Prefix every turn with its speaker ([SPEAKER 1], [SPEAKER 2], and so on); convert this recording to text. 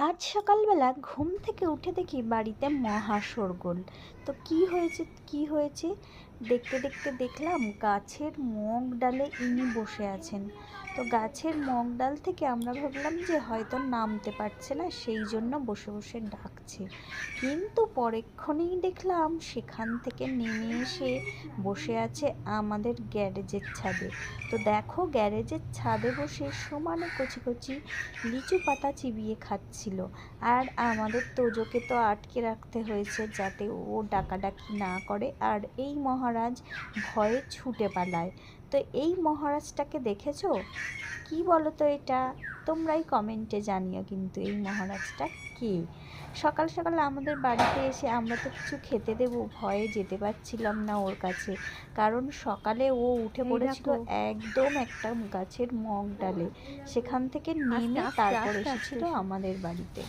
[SPEAKER 1] আজ সকালবেলা ঘুম থেকে উঠে দেখি বাড়িতে মহা শোরগোল। তো কি হয়েছে দেখতে দেখতে দেখলাম গাছের মগ ডালে ইনি বসে আছেন। তো গাছের মগ ডাল থেকে আমরা ভাবলাম যে হয়তো নামতে পারছে না, সেই জন্য বসে বসে ডাকছে। কিন্তু পরেক্ষণেই দেখলাম সেখান থেকে নেমে এসে বসে আছে আমাদের গ্যারেজের ছাদে। তো দেখো, গ্যারেজের ছাদে বসে সমানে কচি কচি লিচু পাতা চিবিয়ে খাচ্ছিল। আর আমাদের তোজোকে তো আটকে রাখতে হয়েছে যাতে ও ডাকাডাকি না করে আর এই মহারাজ ভয়ে ছুটে পালায়। তো এই মহারাজটাকে দেখেছো? কি বলো তো এটা? তোমরাই কমেন্টে জানিও কিন্তু এই মহারাজটা কে। সকাল সকাল আমাদের বাড়িতে এসে আমরা তো কিছু খেতে দেবো ভয়ে যেতে পারছিলাম না ওর কাছে, কারণ সকালে ও উঠে
[SPEAKER 2] এই
[SPEAKER 1] পড়েছিল
[SPEAKER 2] দেখো,
[SPEAKER 1] একদম একটা গাছের মগ ডালে, সেখান থেকে
[SPEAKER 2] আস্তে
[SPEAKER 1] নেমে
[SPEAKER 2] আস্তে
[SPEAKER 1] তারপর
[SPEAKER 2] আস্তে আস্তে
[SPEAKER 1] এসেছিল
[SPEAKER 2] এসো।
[SPEAKER 1] আমাদের বাড়িতে।